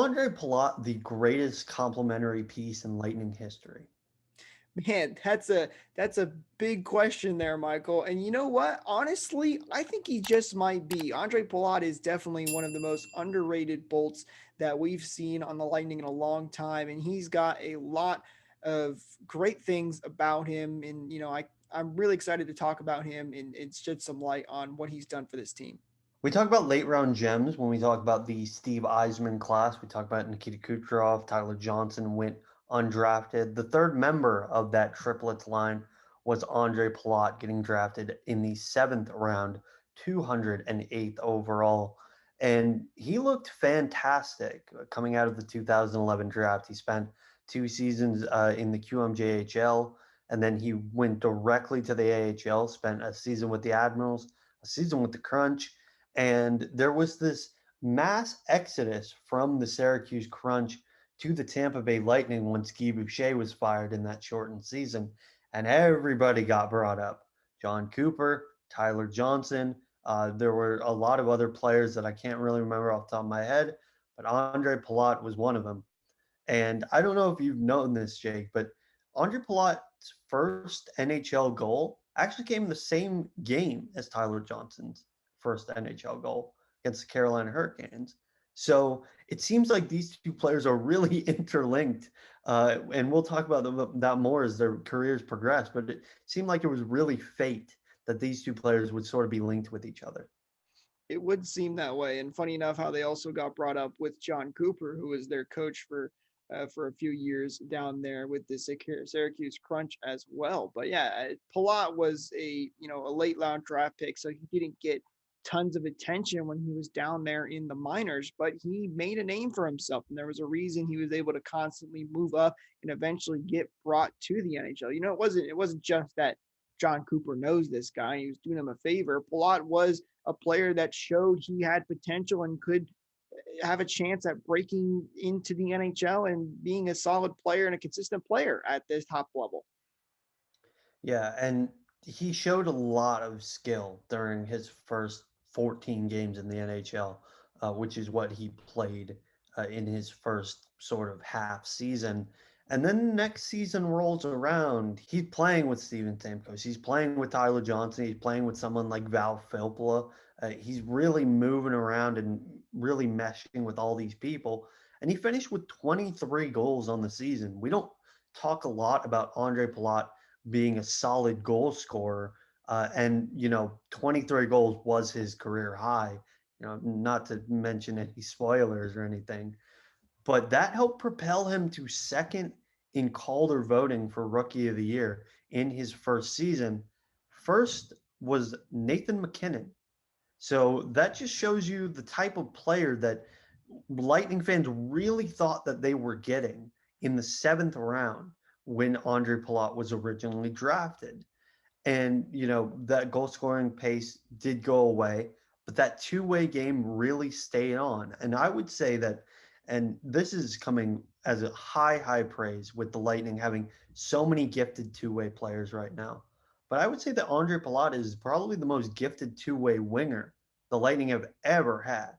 Ondrej Palat the greatest complimentary piece in Lightning history? Man, that's a big question there, Michael. And you know what? Honestly, I think he just might be. Andre Palat is definitely one of the most underrated bolts that we've seen on the Lightning in a long time, and he's got a lot of great things about him. And I'm really excited to talk about him and shed some light on what he's done for this team. We talk about late round gems when we talk about the Steve Eisman class. We talk about Nikita Kucherov, Tyler Johnson went undrafted. The third member of that triplets line was Andre Palat getting drafted in the seventh round, 208th overall. And he looked fantastic coming out of the 2011 draft. He spent 2 seasons in the QMJHL, and then he went directly to the AHL, spent a season with the Admirals, a season with the Crunch, and there was this mass exodus from the Syracuse Crunch to the Tampa Bay Lightning once Guy Boucher was fired in that shortened season. And everybody got brought up. John Cooper, Tyler Johnson. There were a lot of other players that I can't really remember off the top of my head, but Andre Palat was one of them. And I don't know if you've known this, Jake, but Andre Palat's first NHL goal actually came in the same game as Tyler Johnson's first NHL goal against the Carolina Hurricanes. So it seems like these two players are really interlinked, and we'll talk about that more as their careers progress. But it seemed like it was really fate that these two players would sort of be linked with each other. It would seem that way. And funny enough, how they also got brought up with John Cooper, who was their coach for a few years down there with the Syracuse Crunch as well. But yeah, Palat was a late round draft pick, so he didn't get tons of attention when he was down there in the minors, but he made a name for himself, and there was a reason he was able to constantly move up and eventually get brought to the NHL. It wasn't just that John Cooper knows this guy; he was doing him a favor. Palat was a player that showed he had potential and could have a chance at breaking into the NHL and being a solid player and a consistent player at this top level. Yeah, and he showed a lot of skill during his first 14 games in the NHL, which is what he played in his first sort of half season. And then next season rolls around, he's playing with Steven Stamkos, he's playing with Tyler Johnson, he's playing with someone like Val Filppula. He's really moving around and really meshing with all these people. And he finished with 23 goals on the season. We don't talk a lot about Andre Palat being a solid goal scorer. And 23 goals was his career high. Not to mention any spoilers or anything, but that helped propel him to second in Calder voting for Rookie of the Year in his first season. First was Nathan MacKinnon. So that just shows you the type of player that Lightning fans really thought that they were getting in the seventh round when Andre Palat was originally drafted. And, that goal scoring pace did go away, but that two-way game really stayed on. And I would say that, and this is coming as a high, high praise with the Lightning having so many gifted two-way players right now. But I would say that Andre Palat is probably the most gifted two-way winger the Lightning have ever had.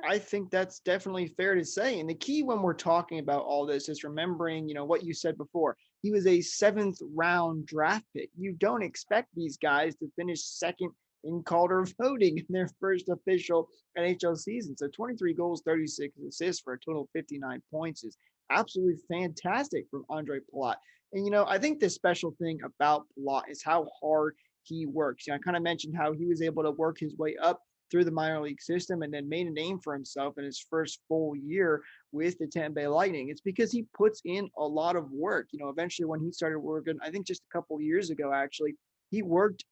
I think that's definitely fair to say. And the key when we're talking about all this is remembering, what you said before. He was a seventh round draft pick. You don't expect these guys to finish second in Calder voting in their first official NHL season. So 23 goals, 36 assists for a total of 59 points is absolutely fantastic from Andre Palat. And, I think the special thing about Palat is how hard he works. I kind of mentioned how he was able to work his way up through the minor league system and then made a name for himself in his first full year with the Tampa Bay Lightning. It's because he puts in a lot of work. Eventually when he started working, I think just a couple of years ago, actually, he worked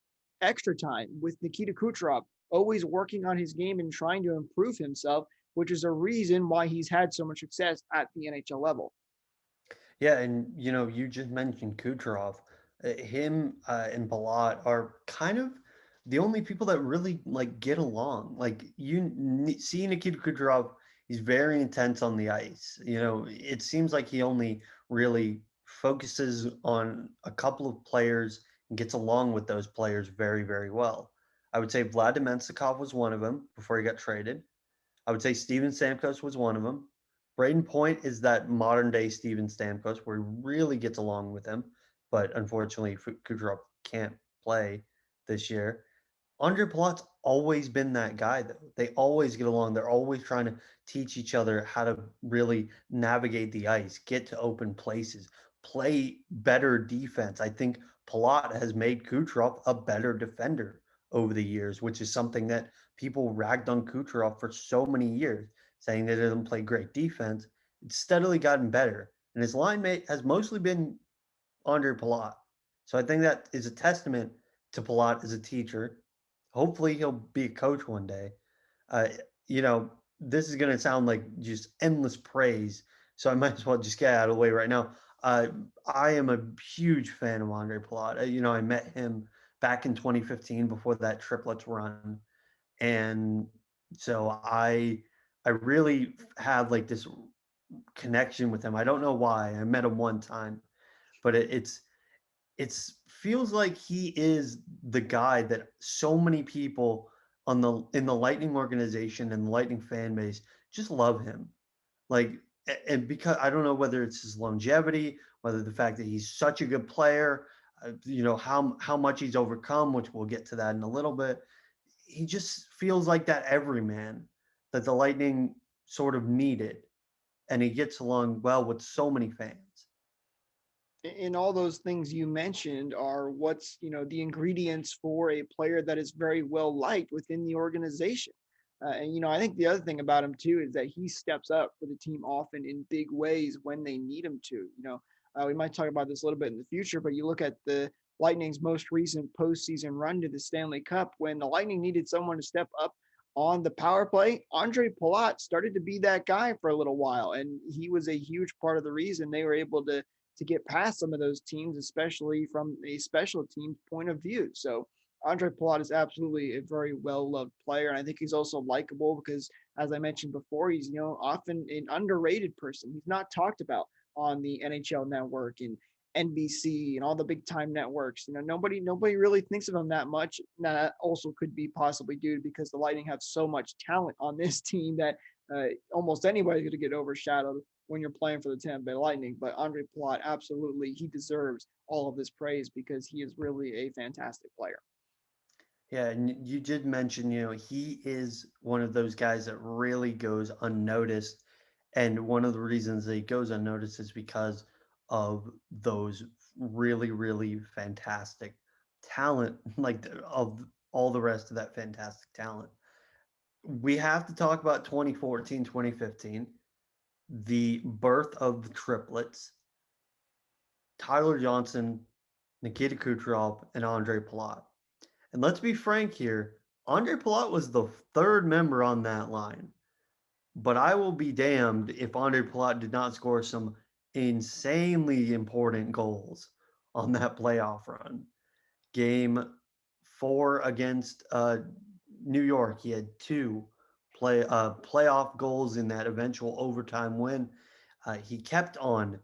extra time with Nikita Kucherov, always working on his game and trying to improve himself, which is a reason why he's had so much success at the NHL level. Yeah, and you just mentioned Kucherov. Him and Balat are kind of the only people that really like get along. Like see Nikita Kucherov, he's very intense on the ice. It seems like he only really focuses on a couple of players and gets along with those players very, very well. I would say Vlad Demenstikov was one of them before he got traded. I would say Steven Stamkos was one of them. Braden Point is that modern day Steven Stamkos where he really gets along with him, but unfortunately Kucherov can't play this year. Ondrej Palat's always been that guy, though. They always get along. They're always trying to teach each other how to really navigate the ice, get to open places, play better defense. I think Palat has made Kucherov a better defender over the years, which is something that people ragged on Kucherov for so many years, saying that he doesn't play great defense. It's steadily gotten better. And his line mate has mostly been Ondrej Palat. So I think that is a testament to Palat as a teacher. Hopefully, he'll be a coach one day. Uh, you know, this is going to sound like just endless praise. So I might as well just get out of the way right now. Uh, I am a huge fan of Ondrej Palat. I met him back in 2015 before that triplets run, and so I really have like this connection with him. I don't know why. I met him one time, but it's feels like he is the guy that so many people on the in the Lightning organization and the Lightning fan base just love him. Like, and because I don't know whether it's his longevity, whether the fact that he's such a good player, how much he's overcome, which we'll get to that in a little bit. He just feels like that everyman that the Lightning sort of needed, and he gets along well with so many fans. And all those things you mentioned are what's the ingredients for a player that is very well liked within the organization. And I think the other thing about him too is that he steps up for the team often in big ways when they need him to. We might talk about this a little bit in the future, but you look at the Lightning's most recent postseason run to the Stanley Cup when the Lightning needed someone to step up on the power play. Ondrej Palat started to be that guy for a little while, and he was a huge part of the reason they were able to get past some of those teams, especially from a special teams point of view. So Ondrej Palat is absolutely a very well loved player, and I think he's also likable because, as I mentioned before, he's often an underrated person. He's not talked about on the NHL Network and NBC and all the big time networks. Nobody really thinks of him that much. Now, that also could be possibly due because the Lightning have so much talent on this team that almost anybody's going to get overshadowed when you're playing for the Tampa Bay Lightning. But Ondrej Palat, absolutely, he deserves all of this praise because he is really a fantastic player. Yeah, and you did mention, he is one of those guys that really goes unnoticed. And one of the reasons that he goes unnoticed is because of those really, really fantastic talent, like of all the rest of that fantastic talent. We have to talk about 2014, 2015, the birth of the triplets, Tyler Johnson, Nikita Kucherov, and Ondrej Palat. And let's be frank here, Ondrej Palat was the third member on that line. But I will be damned if Ondrej Palat did not score some insanely important goals on that playoff run. Game 4 against New York, he had two playoff goals in that eventual overtime win. He kept on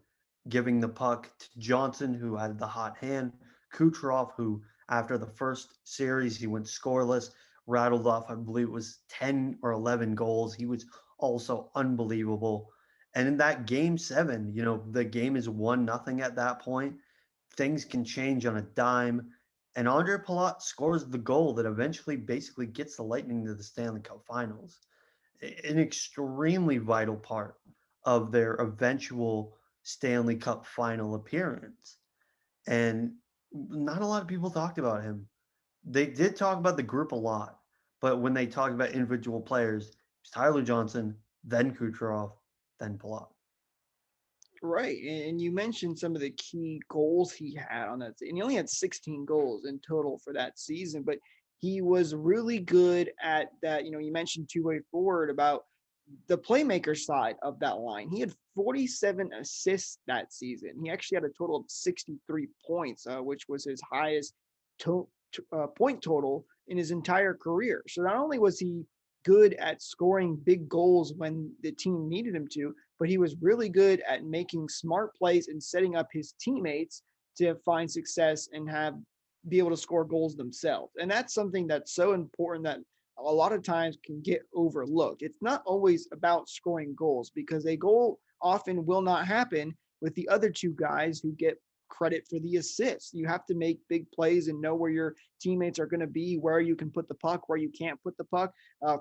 giving the puck to Johnson, who had the hot hand. Kucherov, who after the first series he went scoreless, rattled off, I believe it was 10 or 11 goals. He was also unbelievable. And in that game 7, the game is 1-0 at that point. Things can change on a dime. And Ondrej Palat scores the goal that eventually basically gets the Lightning to the Stanley Cup Finals. An extremely vital part of their eventual Stanley Cup final appearance. And not a lot of people talked about him. They did talk about the group a lot, but when they talked about individual players, it's Tyler Johnson, then Kucherov, then Palat. Right. And you mentioned some of the key goals he had on that. And he only had 16 goals in total for that season, but he was really good at that. You mentioned two-way forward about the playmaker side of that line. He had 47 assists that season. He actually had a total of 63 points, which was his highest point total in his entire career. So not only was he good at scoring big goals when the team needed him to, but he was really good at making smart plays and setting up his teammates to find success and be able to score goals themselves. And that's something that's so important that a lot of times can get overlooked. It's not always about scoring goals because a goal often will not happen with the other two guys who get credit for the assists. You have to make big plays and know where your teammates are going to be, where you can put the puck, where you can't put the puck,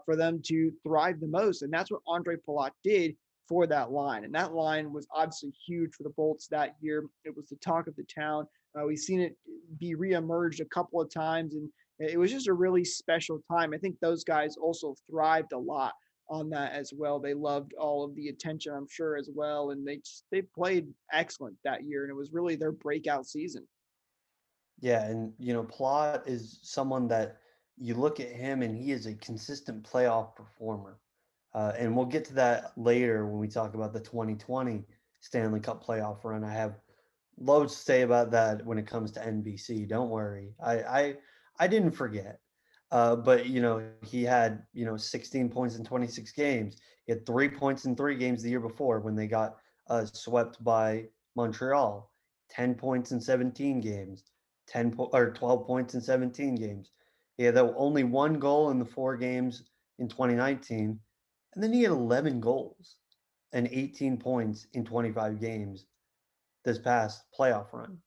for them to thrive the most. And that's what Ondrej Palat did for that line. And that line was obviously huge for the Bolts that year. It was the talk of the town. We've seen it be reemerged a couple of times, and it was just a really special time. I think those guys also thrived a lot on that as well. They loved all of the attention, I'm sure, as well, and they played excellent that year, and it was really their breakout season. Yeah, and Plot is someone that you look at him and he is a consistent playoff performer. And we'll get to that later when we talk about the 2020 Stanley Cup playoff run. I have loads to say about that when it comes to NBC. Don't worry. I didn't forget. But he had 16 points in 26 games. He had 3 points in 3 games the year before when they got swept by Montreal. 10 points in 17 games. 12 points in 17 games. He had only one goal in the 4 games in 2019, and then he had 11 goals and 18 points in 25 games this past playoff run.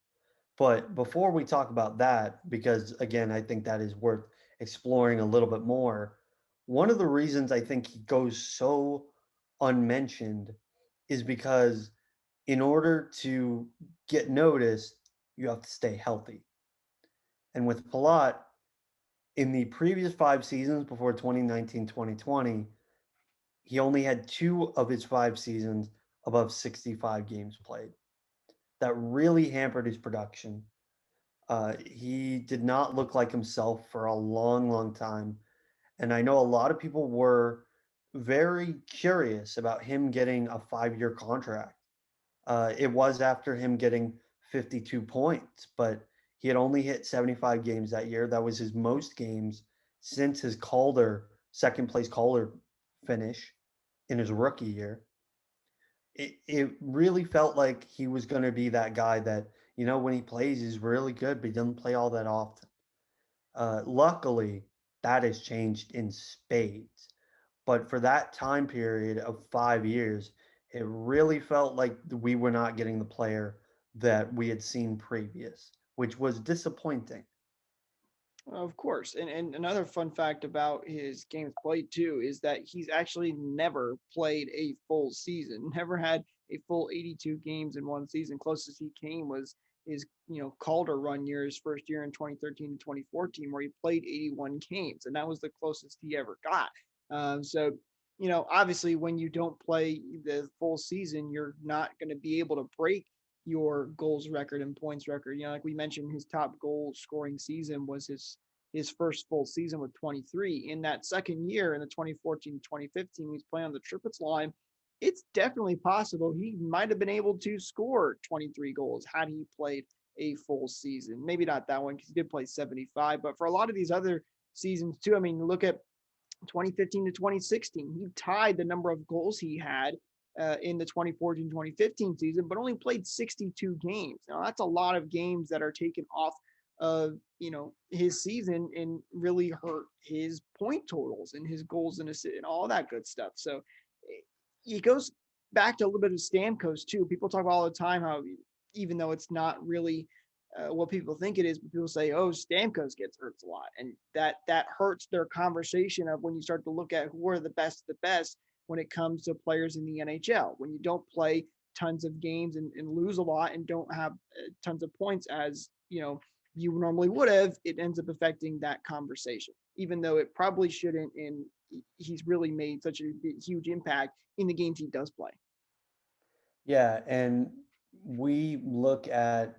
But before we talk about that, because again, I think that is worth exploring a little bit more, one of the reasons I think he goes so unmentioned is because in order to get noticed, you have to stay healthy. And with Palat, in the previous 5 seasons before 2019-2020, he only had 2 of his 5 seasons above 65 games played. That really hampered his production. He did not look like himself for a long, long time. And I know a lot of people were very curious about him getting a 5 year contract. It was after him getting 52 points, but he had only hit 75 games that year. That was his most games since his Calder, second place Calder finish in his rookie year. It really felt like he was going to be that guy that, when he plays, he's really good, but he doesn't play all that often. Luckily, that has changed in spades. But for that time period of 5 years, it really felt like we were not getting the player that we had seen previous, which was disappointing. Of course. And another fun fact about his games played too is that he's actually never played a full season, never had a full 82 games in one season. Closest he came was his, Calder run year, his first year in 2013 and 2014, where he played 81 games. And that was the closest he ever got. So, obviously, when you don't play the full season, you're not going to be able to break your goals record and points record. Like we mentioned, his top goal scoring season was his first full season with 23. In that second year, in the 2014-2015, he's playing on the triplets line. It's definitely possible he might have been able to score 23 goals had he played a full season. Maybe not that one because he did play 75, but for a lot of these other seasons too, I mean, look at 2015 to 2016. He tied the number of goals he had in the 2014-2015 season, but only played 62 games. Now that's a lot of games that are taken off of his season and really hurt his point totals and his goals and assists and all that good stuff. So it goes back to a little bit of Stamkos too. People talk about all the time how even though it's not really what people think it is, but people say, "Oh, Stamkos gets hurt a lot," and that hurts their conversation of when you start to look at who are the best when it comes to players in the NHL. When you don't play tons of games and lose a lot and don't have tons of points as you normally would have, it ends up affecting that conversation, even though it probably shouldn't. And he's really made such a huge impact in the games he does play. Yeah, and we look at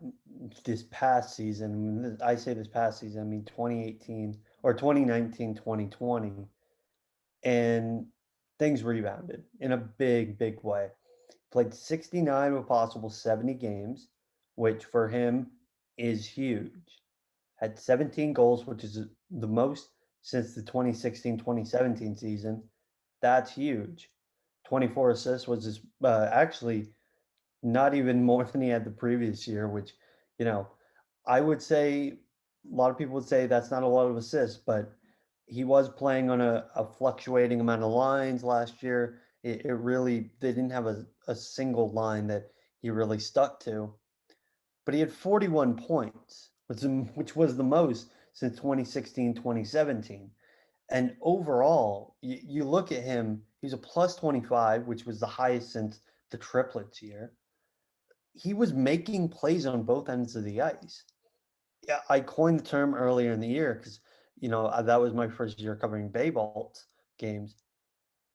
this past season. I say this past season, I mean 2018 or 2019, 2020, and things rebounded in a big, big way. Played 69 of a possible 70 games, which for him is huge. Had 17 goals, which is the most since the 2016-2017 season. That's huge. 24 assists was his, actually not even more than he had the previous year, which, you know, I would say a lot of people would say that's not a lot of assists, but He was playing on a fluctuating amount of lines last year. It really, they didn't have a single line that he really stuck to. But he had 41 points, which was the most since 2016, 2017. And overall, you look at him, he's a plus 25, which was the highest since the triplets year. He was making plays on both ends of the ice. Yeah, I coined the term earlier in the year because, that was my first year covering Baybolt's games.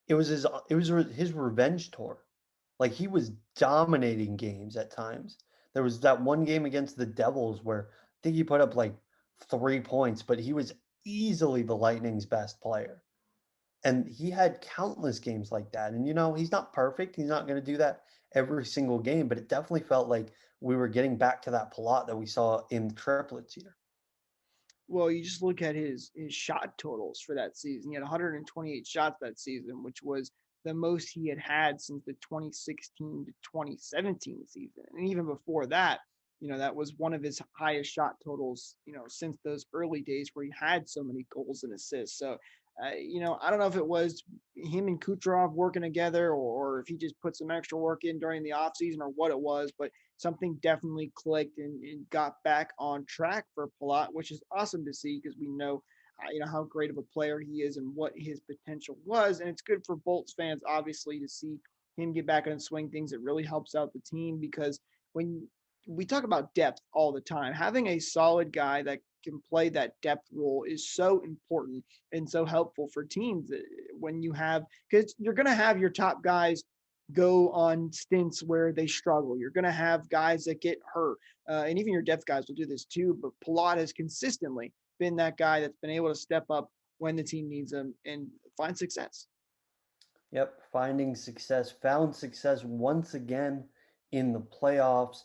It was his revenge tour. Like, he was dominating games at times. There was that one game against the Devils where I think he put up like 3 points, but he was easily the Lightning's best player. And he had countless games like that. And he's not perfect. He's not going to do that every single game, but it definitely felt like we were getting back to that Palat that we saw in the triplets here. Well, you just look at his shot totals for that season. He had 128 shots that season, which was the most he had since the 2016 to 2017 season. And even before that, that was one of his highest shot totals, since those early days where he had so many goals and assists. So, I don't know if it was him and Kucherov working together, or if he just put some extra work in during the offseason, or what it was, but something definitely clicked and got back on track for Palat, which is awesome to see because we know, how great of a player he is and what his potential was, and it's good for Bolts fans obviously to see him get back on and swing things. It really helps out the team because when we talk about depth all the time, having a solid guy that can play that depth role is so important and so helpful for teams when you have, because you're going to have your top guys go on stints where they struggle. You're going to have guys that get hurt, and even your depth guys will do this too. But Palat has consistently been that guy that's been able to step up when the team needs him and find success. Yep, finding success, found success once again in the playoffs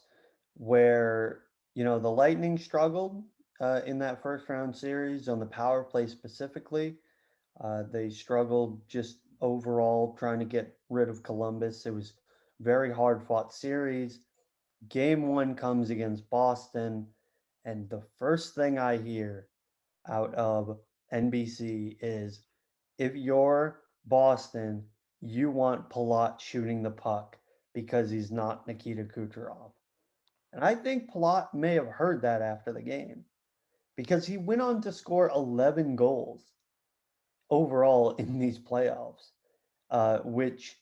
where, the Lightning struggled in that first round series on the power play specifically. They struggled just overall trying to get rid of Columbus. It was very hard fought series. Game one comes against Boston, and the first thing I hear out of NBC is, if you're Boston, you want Palat shooting the puck because he's not Nikita Kucherov. And I think Palat may have heard that after the game because he went on to score 11 goals overall in these playoffs, which,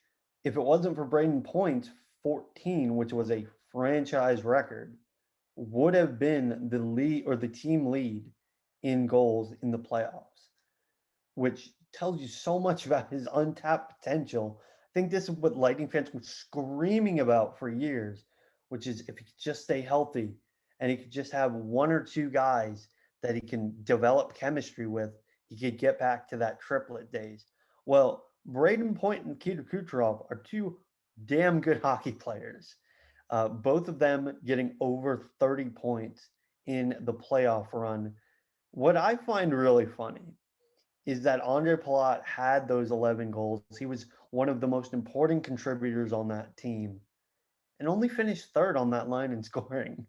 if it wasn't for Braden Point's 14, which was a franchise record, would have been the lead or the team lead in goals in the playoffs, which tells you so much about his untapped potential. I think this is what Lightning fans were screaming about for years, which is if he could just stay healthy and he could just have one or two guys that he can develop chemistry with, he could get back to that triplet days. Well, Braden Point and Nikita Kucherov are two damn good hockey players. Both of them getting over 30 points in the playoff run. What I find really funny is that Ondrej Palat had those 11 goals. He was one of the most important contributors on that team and only finished third on that line in scoring.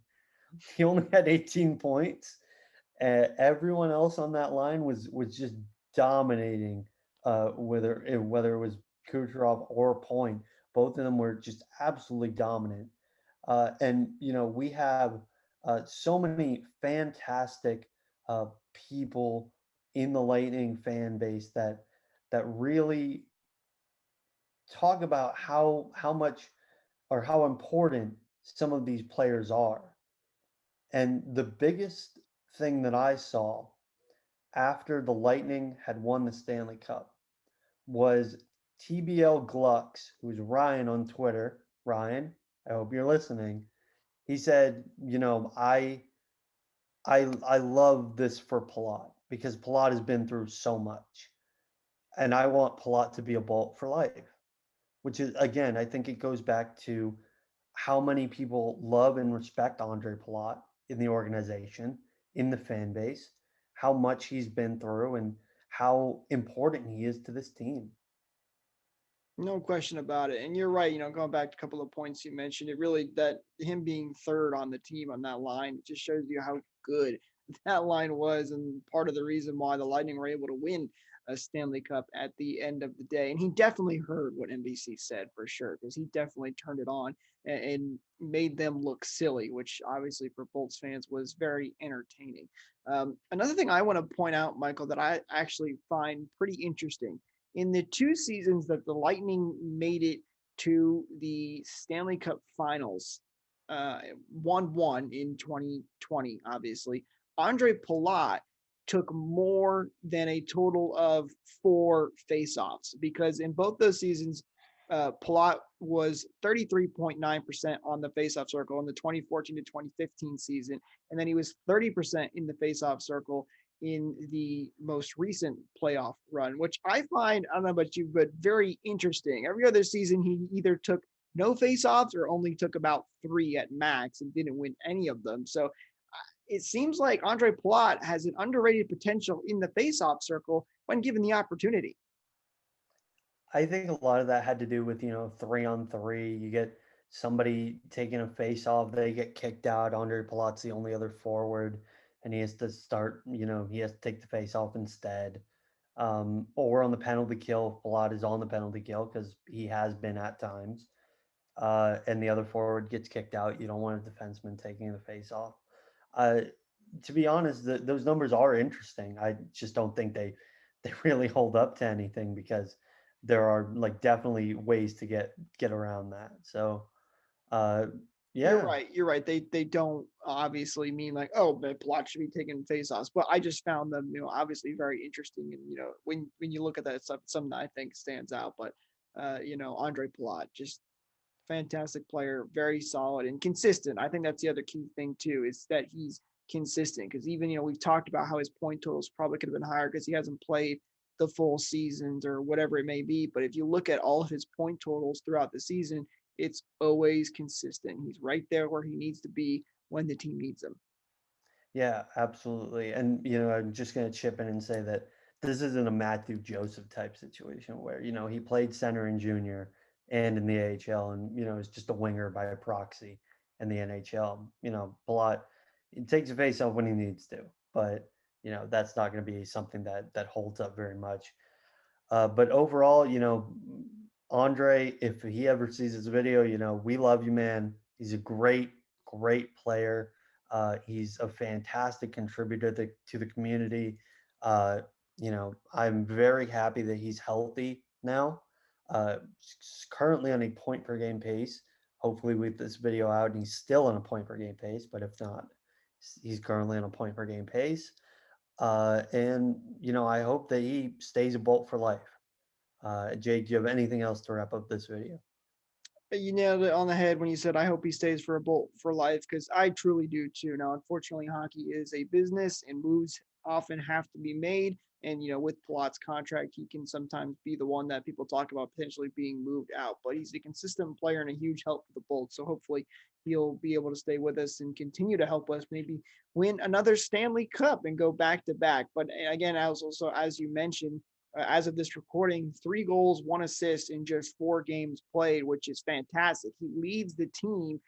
He only had 18 points. Everyone else on that line was just dominating. Whether it was Kucherov or Point, both of them were just absolutely dominant. And we have so many fantastic people in the Lightning fan base that really talk about how much or how important some of these players are. And the biggest thing that I saw after the Lightning had won the Stanley Cup was TBL Glucks, who's Ryan on Twitter. Ryan, I hope you're listening. He said, I love this for Palat because Palat has been through so much, and I want Palat to be a Bolt for life. Which is, again, I think it goes back to how many people love and respect Ondrej Palat in the organization, in the fan base, how much he's been through, and how important he is to this team. No question about it. And you're right, going back to a couple of points you mentioned, it really, that him being third on the team on that line, it just shows you how good that line was, and part of the reason why the Lightning were able to win a Stanley Cup at the end of the day. And he definitely heard what NBC said for sure, because he definitely turned it on and made them look silly, which obviously for Bolts fans was very entertaining. Another thing I want to point out, Michael, that I actually find pretty interesting in the two seasons that the Lightning made it to the Stanley Cup Finals, uh, 1-1 in 2020, obviously. Ondrej Palat took more than a total of 4 faceoffs because in both those seasons, Palat was 33.9% on the faceoff circle in the 2014 to 2015 season, and then he was 30% in the faceoff circle in the most recent playoff run, which I find, I don't know about you, but very interesting. Every other season, he either took no faceoffs or only took about 3 at max and didn't win any of them. So it seems like Ondrej Palat has an underrated potential in the faceoff circle when given the opportunity. I think a lot of that had to do with, 3-on-3. You get somebody taking a face off, they get kicked out. Andre Palat's the only other forward, and he has to start, he has to take the face off instead. Or on the penalty kill, if Palat is on the penalty kill, because he has been at times, and the other forward gets kicked out. You don't want a defenseman taking the face off. Uh, to be honest, those numbers are interesting. I just don't think they really hold up to anything because there are like definitely ways to get around that. So uh, You're yeah, right. You're right. They don't obviously mean like, oh, but Palat should be taking faceoffs. But I just found them, obviously very interesting. And when you look at that stuff, it's something that I think stands out. But Ondrej Palat, just fantastic player, very solid and consistent. I think that's the other key thing too, is that he's consistent. Because even we've talked about how his point totals probably could have been higher because he hasn't played the full seasons or whatever it may be. But if you look at all of his point totals throughout the season, it's always consistent. He's right there where he needs to be when the team needs him. yeah, absolutely. And I'm just gonna chip in and say that this isn't a Matthew Joseph type situation where he played center in junior and in the AHL, and is just a winger by proxy in the NHL. Palat, he takes a face off when he needs to, but that's not going to be something that holds up very much. But overall, Andre, if he ever sees this video, we love you, man. He's a great, great player. He's a fantastic contributor to the community. Uh, I'm very happy that he's healthy now. Currently on a point per game pace. Hopefully, with this video out, and he's still on a point per game pace. But if not, he's currently on a point per game pace. And I hope that he stays a Bolt for life. Jake, do you have anything else to wrap up this video? You nailed it on the head when you said I hope he stays for a bolt for life, because I truly do too. Now, unfortunately, hockey is a business and moves often have to be made. And with Palat's contract, he can sometimes be the one that people talk about potentially being moved out. But he's a consistent player and a huge help for the Bolts. So hopefully he'll be able to stay with us and continue to help us maybe win another Stanley Cup and go back to back. But again, as you mentioned, as of this recording, 3 goals, 1 assist in just 4 games played, which is fantastic. He leads the team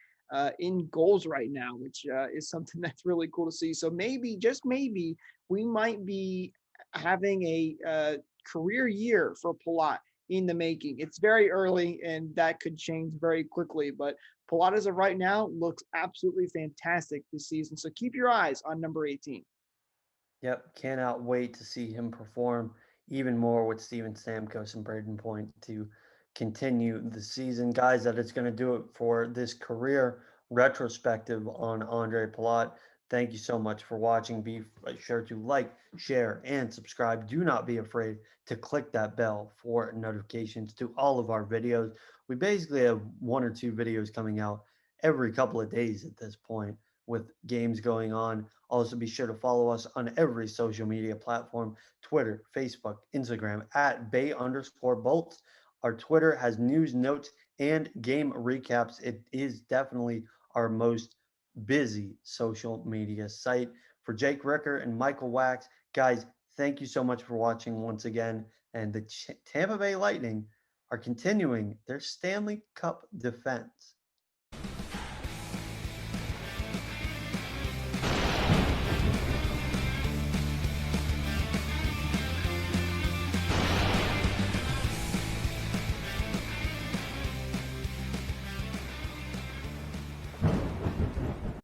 in goals right now, which is something that's really cool to see. So maybe, just maybe, we might be having a career year for Palat in the making. It's very early, and that could change very quickly. But Palat, as of right now, looks absolutely fantastic this season. So keep your eyes on number 18. Yep, cannot wait to see him perform even more with Steven Stamkos and Braden Point to continue the season. Guys, that is going to do it for this career retrospective on Ondrej Palat. Thank you so much for watching. Be sure to like, share, and subscribe. Do not be afraid to click that bell for notifications to all of our videos. We basically have 1 or 2 videos coming out every couple of days at this point with games going on. Also, be sure to follow us on every social media platform: Twitter, Facebook, Instagram at Bay_Bolts. Our Twitter has news, notes, and game recaps. It is definitely our most busy social media site. For Jake Ricker and Michael Wax, guys, thank you so much for watching once again. And the Tampa Bay Lightning are continuing their Stanley Cup defense.